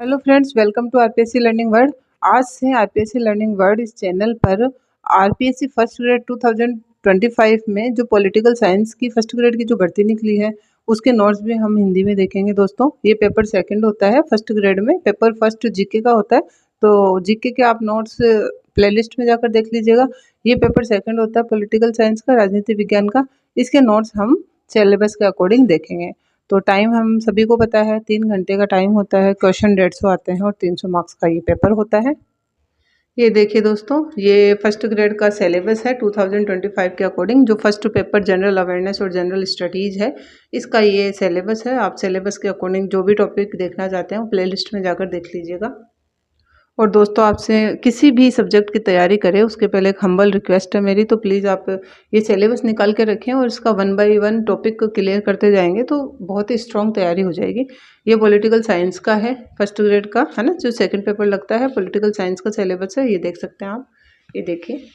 Hello friends, welcome to RPSC learning world. आज से RPSC learning world इस channel पर आरपीएससी फर्स्ट ग्रेड 2025 में जो पॉलिटिकल साइंस की फर्स्ट ग्रेड की जो भर्ती निकली है उसके नोट्स भी हम हिंदी में देखेंगे। दोस्तों, ये पेपर सेकंड होता है फर्स्ट ग्रेड में, पेपर फर्स्ट जीके का होता है। तो जीके के आप नोट्स प्लेलिस्ट में जाकर देख लीजिएगा। ये पेपर सेकंड होता है पॉलिटिकल साइंस का, राजनीति विज्ञान का। इसके नोट्स हम सिलेबस के अकॉर्डिंग देखेंगे। तो टाइम हम सभी को पता है, 3 घंटे का टाइम होता है, क्वेश्चन 150 आते हैं और 300 मार्क्स का ये पेपर होता है। ये देखिए दोस्तों, ये फर्स्ट ग्रेड का सिलेबस है 2025 के अकॉर्डिंग। जो फर्स्ट पेपर जनरल अवेयरनेस और जनरल स्टडीज़ है, इसका ये सिलेबस है। आप सिलेबस के अकॉर्डिंग जो भी टॉपिक देखना चाहते हैं वो प्लेलिस्ट में जाकर देख लीजिएगा। और दोस्तों, आपसे किसी भी सब्जेक्ट की तैयारी करें उसके पहले एक हम्बल रिक्वेस्ट है मेरी, तो प्लीज़ आप ये सिलेबस निकाल के रखें और इसका 1 बाय 1 टॉपिक को क्लियर करते जाएंगे तो बहुत ही स्ट्रॉन्ग तैयारी हो जाएगी। ये पॉलिटिकल साइंस का है, फर्स्ट ग्रेड का है ना, जो सेकंड पेपर लगता है पॉलिटिकल साइंस का सिलेबस है। ये देख सकते हैं आप, ये देखिए।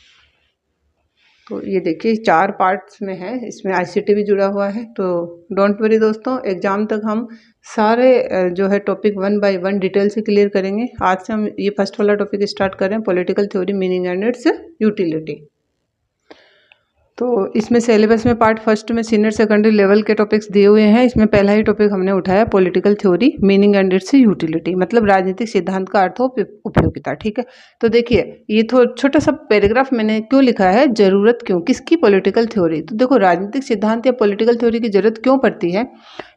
तो ये देखिए 4 पार्ट्स में है, इसमें आईसीटी भी जुड़ा हुआ है। तो डोंट वरी दोस्तों, एग्जाम तक हम सारे जो है टॉपिक 1 बाय 1 डिटेल से क्लियर करेंगे। आज से हम ये फर्स्ट वाला टॉपिक स्टार्ट कर रहे हैं, political theory, meaning and it's utility. तो इसमें सिलेबस में पार्ट फर्स्ट में सीनियर सेकेंडरी लेवल के टॉपिक्स दिए हुए हैं। इसमें पहला ही टॉपिक हमने उठाया political theory, meaning and it's utility, मतलब राजनीतिक सिद्धांत का अर्थ और उपयोगिता। ठीक है, तो देखिए ये छोटा सा पैराग्राफ मैंने क्यों लिखा है, जरूरत क्यों, किसकी पॉलिटिकल थ्योरी। तो देखो, राजनीतिक सिद्धांत या पॉलिटिकल थ्योरी की जरूरत क्यों पड़ती है,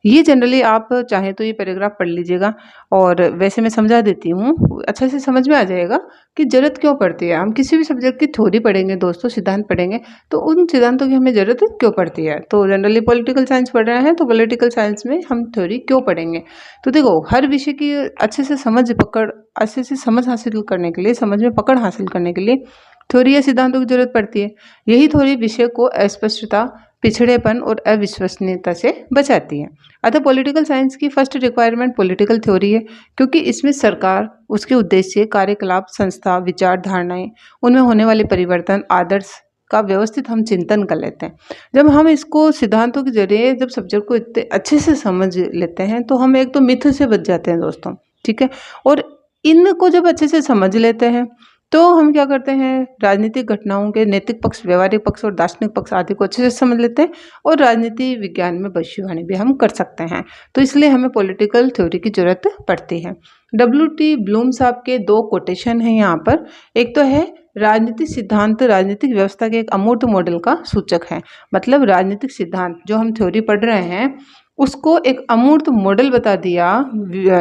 ये जनरली आप चाहे तो ये पैराग्राफ पढ़ लीजिएगा और वैसे मैं समझा देती हूँ, अच्छे से समझ में आ जाएगा कि जरूरत क्यों पड़ती है। हम किसी भी सब्जेक्ट की थ्योरी पढ़ेंगे दोस्तों, सिद्धांत पढ़ेंगे, तो उन सिद्धांतों की हमें ज़रूरत क्यों पड़ती है। तो जनरली पॉलिटिकल साइंस पढ़ रहे हैं तो पॉलिटिकल साइंस में हम थ्योरी क्यों पढ़ेंगे। तो देखो, हर विषय की अच्छे से समझ हासिल करने के लिए, समझ में पकड़ हासिल करने के लिए थ्योरी या सिद्धांतों की जरूरत पड़ती है। यही थ्योरी विषय को अस्पष्टता, पिछड़ेपन और अविश्वसनीयता से बचाती है। अतः पॉलिटिकल साइंस की फर्स्ट रिक्वायरमेंट पॉलिटिकल थ्योरी है, क्योंकि इसमें सरकार, उसके उद्देश्य, कार्यकलाप, संस्था, विचार, धारणाएं, उनमें होने वाले परिवर्तन, आदर्श का व्यवस्थित हम चिंतन कर लेते हैं। जब हम इसको सिद्धांतों के जरिए जब सब्जेक्ट को इतने अच्छे से समझ लेते हैं तो हम एक तो मिथ से बच जाते हैं दोस्तों। ठीक है, और इनको जब अच्छे से समझ लेते हैं तो हम क्या करते हैं, राजनीतिक घटनाओं के नैतिक पक्ष, व्यवहारिक पक्ष और दार्शनिक पक्ष आदि को अच्छे से समझ लेते हैं और राजनीति विज्ञान में भविष्यवाणी भी हम कर सकते हैं। तो इसलिए हमें पॉलिटिकल थ्योरी की जरूरत पड़ती है। W.T. ब्लूम साहब के 2 कोटेशन हैं यहाँ पर। एक तो है, राजनीतिक सिद्धांत राजनीतिक व्यवस्था के एक अमूर्त मॉडल का सूचक है। मतलब राजनीतिक सिद्धांत जो हम थ्योरी पढ़ रहे हैं उसको एक अमूर्त मॉडल बता दिया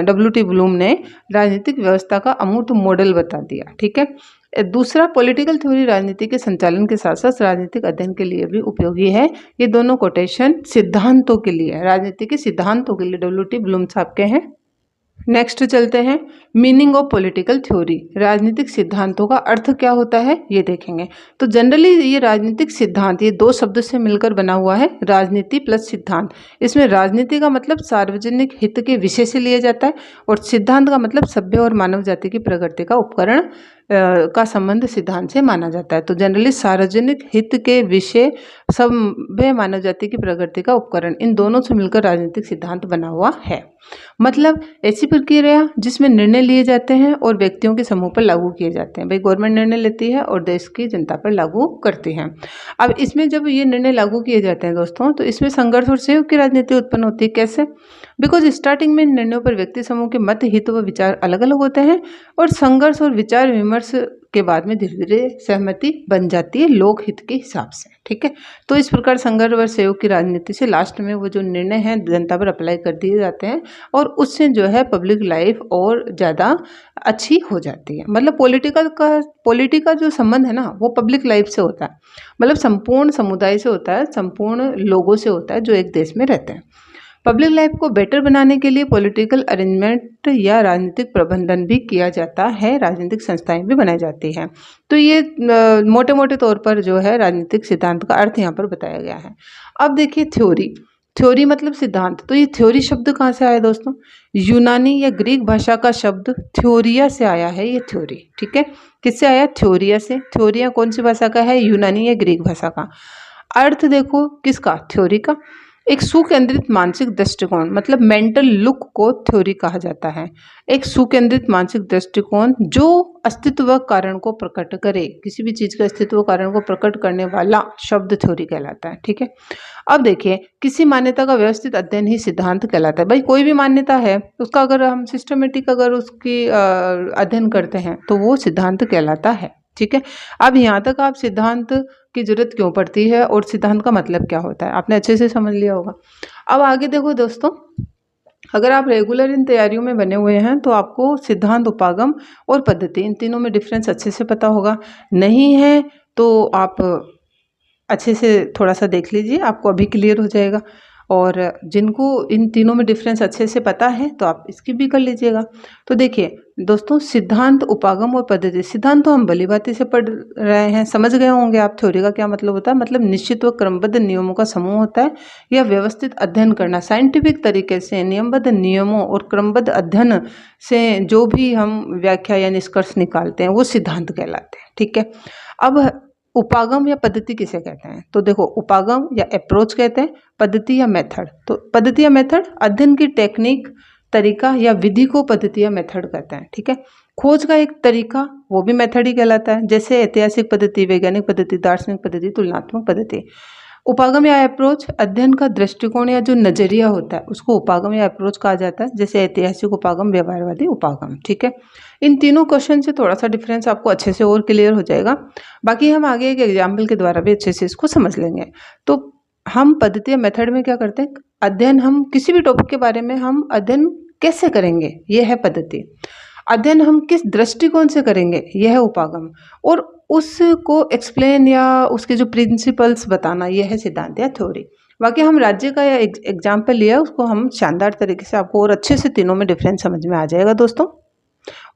W.T. ब्लूम ने, राजनीतिक व्यवस्था का अमूर्त मॉडल बता दिया। ठीक है। दूसरा, पॉलिटिकल थ्योरी राजनीति के संचालन के साथ साथ राजनीतिक अध्ययन के लिए भी उपयोगी है। ये दोनों कोटेशन सिद्धांतों के लिए, राजनीति के सिद्धांतों के लिए W.T. ब्लूम साहब के हैं। नेक्स्ट चलते हैं, मीनिंग ऑफ पॉलिटिकल थ्योरी, राजनीतिक सिद्धांतों का अर्थ क्या होता है ये देखेंगे। तो जनरली ये राजनीतिक सिद्धांत, ये 2 शब्दों से मिलकर बना हुआ है, राजनीति प्लस सिद्धांत। इसमें राजनीति का मतलब सार्वजनिक हित के विषय से लिया जाता है और सिद्धांत का मतलब सभ्य और मानव जाति की प्रगति का उपकरण का संबंध सिद्धांत से माना जाता है। तो जनरली सार्वजनिक हित के विषय, सभ्य मानव जाति की प्रगति का उपकरण, इन दोनों से मिलकर राजनीतिक सिद्धांत बना हुआ है। मतलब ऐसी प्रक्रिया जिसमें निर्णय लिए जाते हैं और व्यक्तियों के समूह पर लागू किए जाते हैं। भाई, गवर्नमेंट निर्णय लेती है और देश की जनता पर लागू करती है। अब इसमें जब ये निर्णय लागू किए जाते हैं दोस्तों, तो इसमें संघर्ष और सहयोग की राजनीति उत्पन्न होती है। कैसे? बिकॉज स्टार्टिंग में निर्णयों पर व्यक्ति समूह के मत, हित व विचार अलग अलग होते हैं और संघर्ष और विचार विमर्श के बाद में धीरे धीरे सहमति बन जाती है लोक हित के हिसाब से। ठीक है, तो इस प्रकार संघर्ष व सहयोग की राजनीति से लास्ट में वो जो निर्णय हैं जनता पर अप्लाई कर दिए जाते हैं और उससे जो है पब्लिक लाइफ और ज़्यादा अच्छी हो जाती है। मतलब पॉलिटी का जो संबंध है ना, वो पब्लिक लाइफ से होता है, मतलब संपूर्ण समुदाय से होता है, संपूर्ण लोगों से होता है जो एक देश में रहते हैं। पब्लिक लाइफ को बेटर बनाने के लिए पॉलिटिकल अरेंजमेंट या राजनीतिक प्रबंधन भी किया जाता है, राजनीतिक संस्थाएं भी बनाई जाती हैं। तो ये मोटे मोटे तौर पर जो है राजनीतिक सिद्धांत का अर्थ यहाँ पर बताया गया है। अब देखिए थ्योरी मतलब सिद्धांत। तो ये थ्योरी शब्द कहाँ से आया दोस्तों? यूनानी या ग्रीक भाषा का शब्द थ्योरिया से आया है ये थ्योरी। ठीक है, किससे आया? थ्योरिया से। थ्योरिया कौन सी भाषा का है? यूनानी या ग्रीक भाषा का। अर्थ देखो किसका? थ्योरी का। एक सुकेंद्रित मानसिक दृष्टिकोण मतलब मेंटल लुक को थ्योरी कहा जाता है। एक सुकेंद्रित मानसिक दृष्टिकोण जो अस्तित्व कारण को प्रकट करे, किसी भी चीज के अस्तित्व कारण को प्रकट करने वाला शब्द थ्योरी कहलाता है। ठीक है, अब देखिए किसी मान्यता का व्यवस्थित अध्ययन ही सिद्धांत कहलाता है। भाई कोई भी मान्यता है उसका अगर हम सिस्टमेटिक अगर उसकी अध्ययन करते हैं तो वो सिद्धांत कहलाता है। ठीक है, अब यहाँ तक आप सिद्धांत की जरूरत क्यों पड़ती है और सिद्धांत का मतलब क्या होता है आपने अच्छे से समझ लिया होगा। अब आगे देखो दोस्तों, अगर आप रेगुलर इन तैयारियों में बने हुए हैं तो आपको सिद्धांत, उपागम और पद्धति इन तीनों में डिफरेंस अच्छे से पता होगा। नहीं है तो आप अच्छे से थोड़ा सा देख लीजिए, आपको अभी क्लियर हो जाएगा। और जिनको इन तीनों में डिफरेंस अच्छे से पता है तो आप इसकी भी कर लीजिएगा। तो देखिए दोस्तों, सिद्धांत, उपागम और पद्धति। सिद्धांत तो हम भली भांति से पढ़ रहे हैं, समझ गए होंगे आप थ्योरी का क्या मतलब होता है। मतलब निश्चित व क्रमबद्ध नियमों का समूह होता है या व्यवस्थित अध्ययन करना, साइंटिफिक तरीके से नियमबद्ध नियमों और क्रमबद्ध अध्ययन से जो भी हम व्याख्या या निष्कर्ष निकालते हैं वो सिद्धांत कहलाते हैं। ठीक है, अब उपागम या पद्धति किसे कहते हैं, तो देखो उपागम या अप्रोच कहते हैं, पद्धति या मेथड। तो पद्धति या मेथड अध्ययन की टेक्निक, तरीका या विधि को पद्धति या मेथड कहते हैं। ठीक है, खोज का एक तरीका वो भी मेथड ही कहलाता है, जैसे ऐतिहासिक पद्धति, वैज्ञानिक पद्धति, दार्शनिक पद्धति, तुलनात्मक पद्धति। उपागम या अप्रोच अध्ययन का दृष्टिकोण या जो नजरिया होता है उसको उपागम या अप्रोच कहा जाता है, जैसे ऐतिहासिक उपागम, व्यवहारवादी उपागम। ठीक है, इन तीनों क्वेश्चन से थोड़ा सा डिफरेंस आपको अच्छे से और क्लियर हो जाएगा। बाकी हम आगे एक एग्जाम्पल के द्वारा भी अच्छे से इसको समझ लेंगे। तो हम पद्धति या मेथड में क्या करते हैं, अध्ययन हम किसी भी टॉपिक के बारे में हम अध्ययन कैसे करेंगे ये है पद्धति। अध्ययन हम किस दृष्टिकोण से करेंगे यह है उपागम। और उसको एक्सप्लेन या उसके जो प्रिंसिपल्स बताना यह है सिद्धांत या थ्योरी। बाकी हम राज्य का या एग्जाम्पल लिया उसको हम शानदार तरीके से आपको और अच्छे से तीनों में डिफरेंस समझ में आ जाएगा दोस्तों।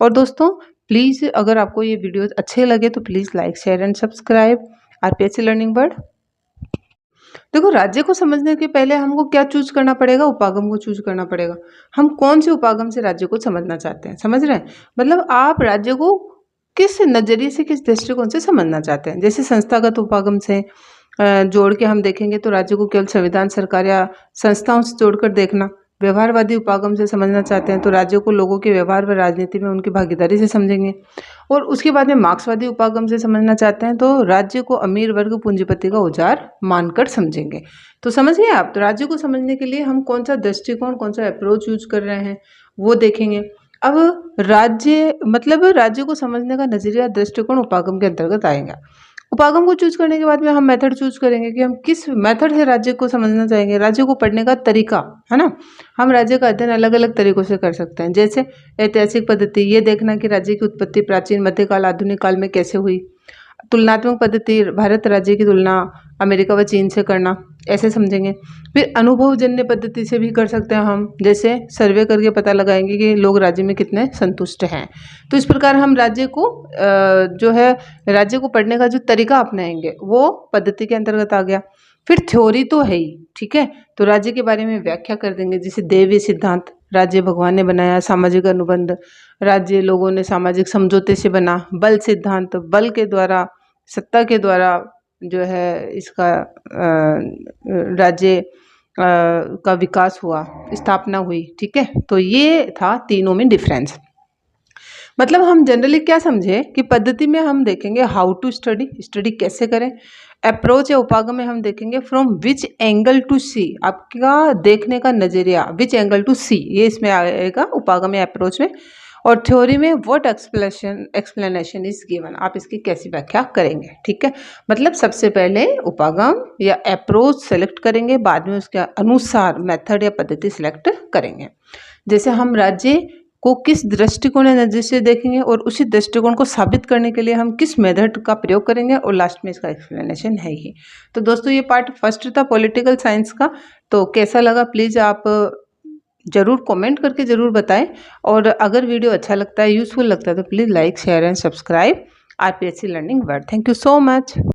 और दोस्तों प्लीज़ अगर आपको ये वीडियो अच्छे लगे तो please like, share and subscribe RPSC learning word. देखो राज्य को समझने के पहले हमको क्या चूज करना पड़ेगा, उपागम को चूज करना पड़ेगा। हम कौन से उपागम से राज्य को समझना चाहते हैं, समझ रहे हैं। मतलब आप राज्य को किस नजरिए से, किस दृष्टिकोण से समझना चाहते हैं। जैसे संस्थागत उपागम से जोड़ के हम देखेंगे तो राज्य को केवल संविधान, सरकार या संस्थाओं से जोड़कर देखना। व्यवहारवादी उपागम से समझना चाहते हैं तो राज्यों को लोगों के व्यवहार व राजनीति में उनकी भागीदारी से समझेंगे। और उसके बाद में मार्क्सवादी उपागम से समझना चाहते हैं तो राज्य को अमीर वर्ग पूंजीपति का औजार मानकर समझेंगे। तो समझ गए आप। तो राज्य को समझने के लिए हम कौन सा दृष्टिकोण, कौन सा अप्रोच यूज कर रहे हैं वो देखेंगे। अब राज्य मतलब राज्य को समझने का नजरिया, दृष्टिकोण उपागम के अंतर्गत आएगा। उपागम को चूज करने के बाद में हम मेथड चूज करेंगे कि हम किस मेथड से राज्य को समझना चाहेंगे। राज्य को पढ़ने का तरीका है ना, हम राज्य का अध्ययन अलग अलग तरीकों से कर सकते हैं। जैसे ऐतिहासिक पद्धति, ये देखना कि राज्य की उत्पत्ति प्राचीन, मध्यकाल, आधुनिक काल में कैसे हुई। तुलनात्मक पद्धति, भारत राज्य की तुलना अमेरिका व चीन से करना, ऐसे समझेंगे। फिर अनुभवजन्य पद्धति से भी कर सकते हैं हम, जैसे सर्वे करके पता लगाएंगे कि लोग राज्य में कितने संतुष्ट हैं। तो इस प्रकार हम राज्य को जो है राज्य को पढ़ने का जो तरीका अपनाएंगे वो पद्धति के अंतर्गत आ गया। फिर थ्योरी तो है ही, ठीक है, तो राज्य के बारे में व्याख्या कर देंगे। जैसे दैवीय सिद्धांत, राज्य भगवान ने बनाया। सामाजिक अनुबंध, राज्य लोगों ने सामाजिक समझौते से बना। बल सिद्धांत, बल के द्वारा, सत्ता के द्वारा जो है इसका राज्य का विकास हुआ, स्थापना हुई। ठीक है, तो ये था तीनों में डिफरेंस। मतलब हम जनरली क्या समझे कि पद्धति में हम देखेंगे हाउ टू स्टडी, स्टडी कैसे करें। अप्रोच या उपागम में हम देखेंगे फ्रॉम विच एंगल टू सी, आपका देखने का नजरिया, विच एंगल टू सी, ये इसमें आएगा उपागम या अप्रोच में। और थ्योरी में व्हाट एक्सप्लेनेशन इज गिवन, आप इसकी कैसी व्याख्या करेंगे। ठीक है, मतलब सबसे पहले उपागम या अप्रोच सेलेक्ट करेंगे, बाद में उसके अनुसार मेथड या पद्धति सेलेक्ट करेंगे। जैसे हम राज्य को किस दृष्टिकोण या नजर से देखेंगे और उसी दृष्टिकोण को साबित करने के लिए हम किस मेथड का प्रयोग करेंगे, और लास्ट में इसका एक्सप्लेनेशन है ही। तो दोस्तों ये पार्ट फर्स्ट था पॉलिटिकल साइंस का। तो कैसा लगा प्लीज़ आप ज़रूर कमेंट करके ज़रूर बताएं। और अगर वीडियो अच्छा लगता है, यूज़फुल लगता है तो please like, share and subscribe RPSC learning word. Thank you so much.